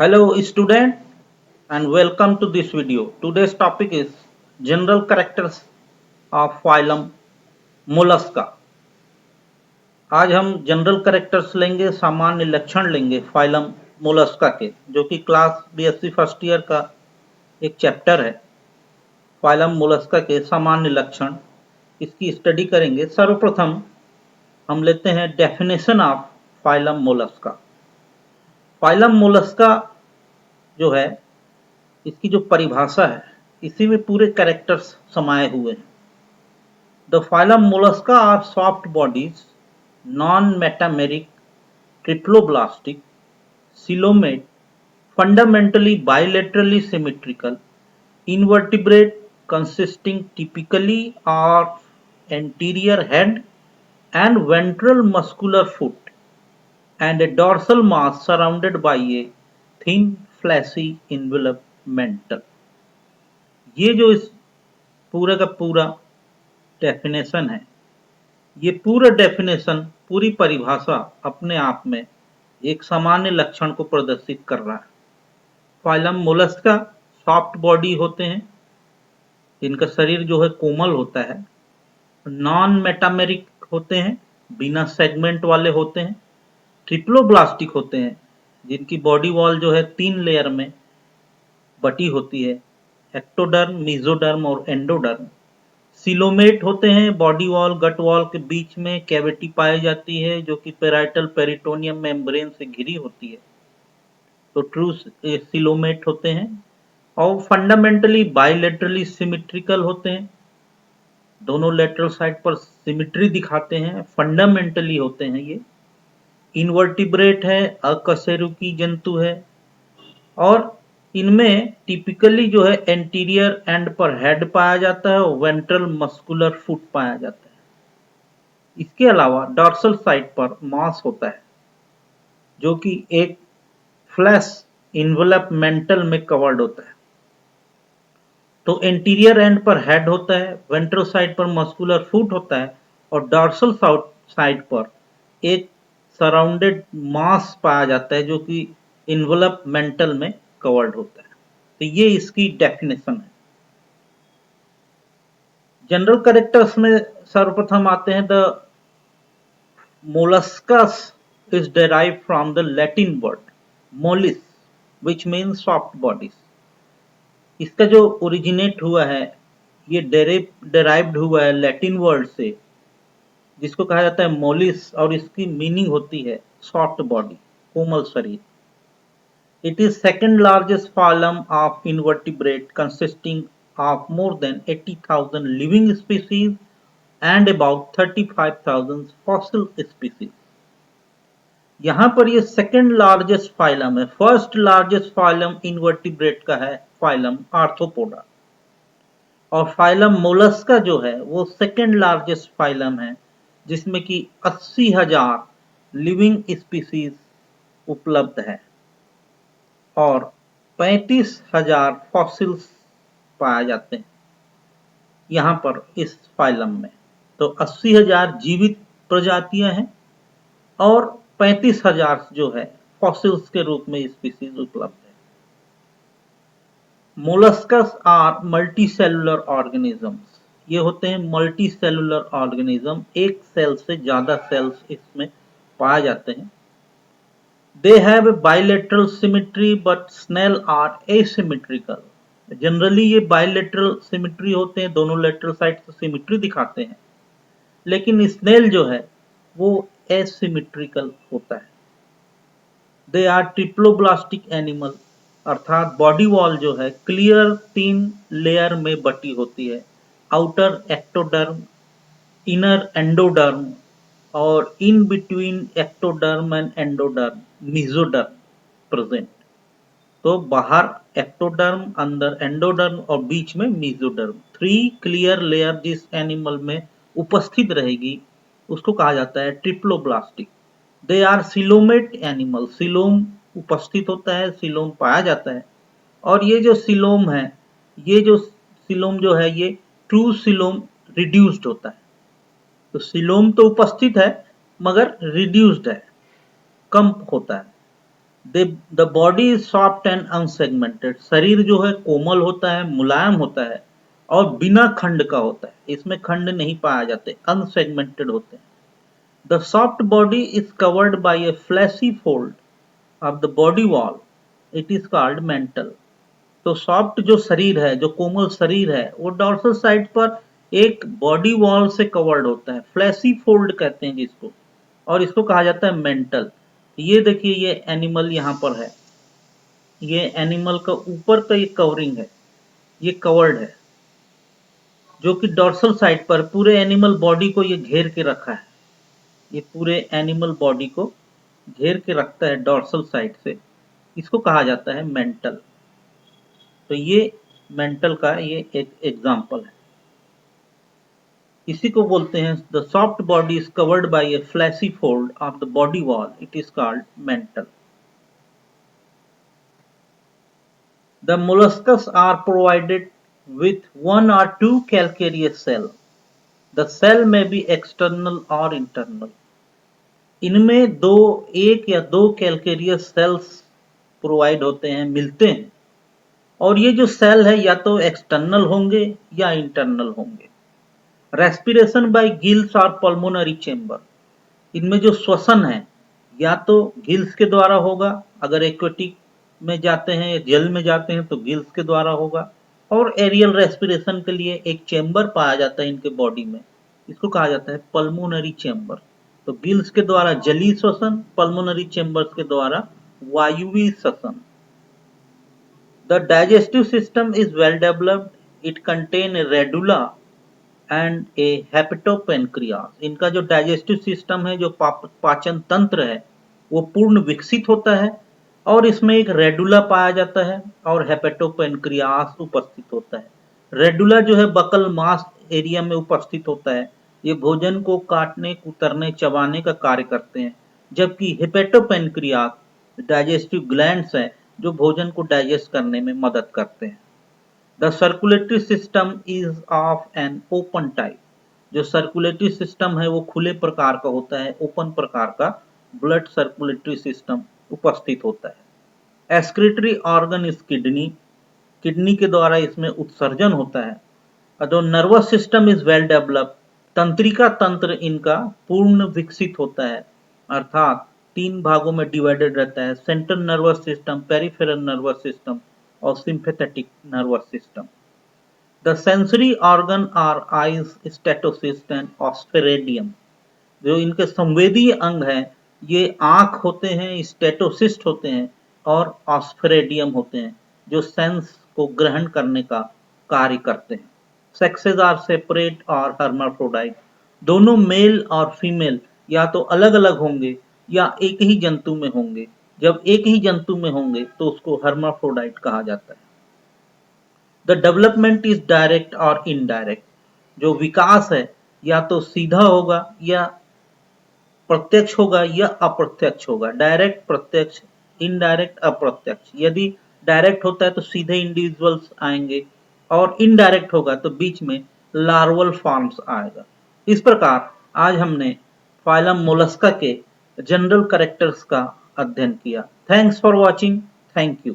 Hello student and welcome to this video. Today's topic is general characters of phylum Mollusca. आज हम general characters लेंगे, सामान्य लक्षण लेंगे फाइलम मोलस्का के, जो कि क्लास बीएससी फर्स्ट ईयर का एक चैप्टर है। फाइलम मोलस्का के सामान्य लक्षण, इसकी स्टडी करेंगे। सर्वप्रथम हम लेते हैं definition of phylum Mollusca. Phylum Mollusca जो है, इसकी जो परिभाषा है, इसी में पूरे कैरेक्टर्स समाये हुए हैं। The phylum Mollusca are soft bodies, non metameric, triploblastic, coelomate, fundamentally bilaterally symmetrical, invertebrate consisting typically of anterior head and ventral muscular foot and a dorsal mass surrounded by a thin fleshy envelopmental। ये जो इस पूरे का पूरा definition है, ये पूरा definition, पूरी परिभाषा अपने आप में एक सामान्य लक्षण को प्रदर्शित कर रहा है। फाइलम मोलस्का सॉफ्ट बॉडी होते हैं, इनका शरीर जो है कोमल होता है, नॉन मेटामेरिक होते हैं, बिना सेगमेंट वाले होते हैं, ट्रिप्लोब्लास्टिक होते हैं, जिनकी बॉडी वॉल जो है 3 लेयर में बटी होती है, एक्टोडर्म, मेसोडर्म और एंडोडर्म। सिलोमेट होते हैं, बॉडी वॉल गट वॉल के बीच में कैविटी पाई जाती है, जो कि पेराइटल पेरिटोनियम मेम्ब्रेन से घिरी होती है, तो ट्रू सिलोमेट होते हैं। और फंडामेंटली बाइलेटरली सिमेट्रिकल होते हैं, दोनों लेटरल साइड पर सिमेट्री दिखाते हैं, फंडामेंटली होते हैं ये। इनवर्टिब्रेट है, अकशेरुकी जंतु है, और इनमें टिपिकली जो है एंटीरियर एंड पर हेड पाया जाता है और वेंट्रल मस्कुलर फुट पाया जाता है। इसके अलावा डॉर्सल साइड पर मास होता है, जो कि एक फ्लैश इन्वेलपमेंटल में कवर्ड होता है। तो एंटीरियर एंड पर हेड होता है, वेंट्रल साइड पर मस्कुलर फुट होता है, और डॉर्सल साइड पर एक सराउंडेड मास पाया जाता है, जो कि इन्वेलपमेंटल में कवर्ड होता है। तो ये इसकी डेफिनेशन है। जनरल कैरेक्टर्स में सर्वप्रथम आते हैं, the molluscs is derived from the Latin word mollies which means soft bodies. इसका जो ओरिजिनेट हुआ है, ये डेराइव्ड हुआ है लैटिन वर्ड से, जिसको कहा जाता है मोलिस, और इसकी मीनिंग होती है सॉफ्ट बॉडी, कोमल शरीर। It is second largest phylum of invertebrate, consisting of more than 80,000 living species and about 35,000 fossil species। यहाँ पर ये सेकेंड लार्जेस्ट फाइलम है। फर्स्ट लार्जेस्ट फाइलम इनवर्टिब्रेट का है फाइलम आर्थ्रोपोडा, और फाइलम मोलस्का जो है वो सेकेंड लार्जेस्ट फाइलम है, जिसमें कि 80,000 लिविंग स्पीसीज उपलब्ध है और 35,000 फॉसिल्स पाए जाते हैं यहाँ पर इस फाइलम में। तो 80,000 जीवित प्रजातियां हैं और 35,000 जो है फॉसिल्स के रूप में स्पीसीज उपलब्ध है। Molluscs are multicellular organisms. ये होते हैं मल्टी सेलुलर ऑर्गेनिज्म, एक सेल से ज्यादा सेल्स इसमें पाए जाते हैं। They have a bilateral symmetry but snail are asymmetrical। Generally ये बाइलेटरल सिमेट्री होते हैं, दोनों लेटरल साइड से सिमेट्री दिखाते हैं, लेकिन स्नेल जो है वो एसिमेट्रिकल होता है। दे आर ट्रिप्लोब्लास्टिक एनिमल, अर्थात बॉडी वॉल जो है क्लियर 3 लेयर में बटी होती है, आउटर एक्टोडर्म, इनर एंडोडर्म, और in between ectoderm and endoderm mesoderm present. तो बाहर एक्टोडर्म, अंदर एंडोडर्म और बीच में मेसोडर्म। 3 क्लियर लेयर जिस एनिमल में उपस्थित रहेगी उसको कहा जाता है triploblastic. They are coelomate animal, coelom उपस्थित होता है, सिलोम पाया जाता है, और ये जो सिलोम है, ये जो सिलोम जो है ये ट्रू सिलोम रिड्यूस्ड होता है। तो सिलोम तो उपस्थित है मगर रिड्यूस्ड है, कम होता है। The body is soft and unsegmented, शरीर जो है कोमल होता है, मुलायम होता है और बिना खंड का होता है, इसमें खंड नहीं पाए जाते, अनसेगमेंटेड होते हैं। The soft body is covered by a fleshy fold of the body wall, it is called mantle. तो सॉफ्ट जो शरीर है, जो कोमल शरीर है, वो डॉर्सल साइड पर एक बॉडी वॉल से कवर्ड होता है, फ्लैशी फोल्ड कहते हैं जिसको, और इसको कहा जाता है मेंटल। ये देखिए, ये एनिमल यहाँ पर है, ये एनिमल का ऊपर का ये कवरिंग है, ये कवर्ड है, जो कि डॉर्सल साइड पर पूरे एनिमल बॉडी को ये घेर के रखा है, ये पूरे एनिमल बॉडी को घेर के रखता है डॉर्सल साइड से, इसको कहा जाता है मेंटल। तो ये मेंटल का ये एक एग्जाम्पल है। इसी को बोलते हैं the soft body is covered by a fleshy fold of the body wall, it is called mantle. The molluscs are provided with one or two calcareous cell. The cell may be external or internal. इनमें एक या दो calcareous cells provide होते हैं, मिलते हैं, और ये जो सेल है या तो एक्सटर्नल होंगे या इंटरनल होंगे। रेस्पिरेशन बाय गिल्स और पल्मोनरी चेंबर, इनमें जो श्वसन है या तो गिल्स के द्वारा होगा, अगर एक्वेटिक में जाते हैं या जल में जाते हैं तो गिल्स के द्वारा होगा, और एरियल रेस्पिरेशन के लिए एक चेंबर पाया जाता है इनके बॉडी में, इसको कहा जाता है पल्मोनरी चेंबर। तो गिल्स के द्वारा जलीय श्वसन, पल्मोनरी चेंबर्स के द्वारा वायुवीय श्वसन। The digestive system is well developed, it contain a radula and a hepatopancreas. इनका जो डाइजेस्टिव सिस्टम है, जो पाचन तंत्र है, वो पूर्ण विकसित होता है, और इसमें एक रेडुला पाया जाता है और हेपेटोपेनक्रियास उपस्थित होता है। रेडुला जो है बकल मास एरिया में उपस्थित होता है, ये भोजन को काटने, कुतरने, चबाने का कार्य करते हैं, जबकि हेपेटोपेनक्रियास डाइजेस्टिव ग्लैंड्स हैं जो भोजन को डाइजेस्ट करने में मदद करते हैं। The circulatory system is of an open type, जो सर्कुलेटरी सिस्टम है वो खुले प्रकार का होता है, ओपन प्रकार का ब्लड सर्कुलेटरी सिस्टम उपस्थित होता है। Excretory organ is kidney, kidney के द्वारा इसमें उत्सर्जन होता है। जो nervous system is well developed, तंत्रिका तंत्र इनका पूर्ण विकसित होता है, अर्थात 3 भागों में डिवाइडेड रहता है, central nervous system, peripheral nervous system और sympathetic nervous system. The sensory organ are eyes, statocyst and osphradium, जो इनके संवेदीय अंग हैं, ये आंख होते हैं, स्टेटोसिस्ट होते हैं और ऑस्फेरेडियम होते हैं, जो सेंस को ग्रहण करने का कार्य करते हैं। सेक्सेस आर सेपरेट और हर्माफ्रोडाइट, दोनों मेल और फीमेल या तो अलग अलग होंगे या एक ही जंतु में होंगे। जब एक ही जंतु में होंगे तो उसको हर्माफ्रोडाइट कहा जाता है। द डेवलपमेंट इज डायरेक्ट और इनडायरेक्ट, जो विकास है या तो सीधा होगा या प्रत्यक्ष होगा या अप्रत्यक्ष होगा, डायरेक्ट, प्रत्यक्ष, इनडायरेक्ट, अप्रत्यक्ष। यदि डायरेक्ट होता है तो सीधे इंडिविजुअल्स आएंगे, और इनडायरेक्ट होगा तो बीच में लार्वल फॉर्म्स आएगा। इस प्रकार आज हमने फाइलम मोलस्का के जनरल कैरेक्टर्स का अध्ययन किया। Thanks for watching, thank you.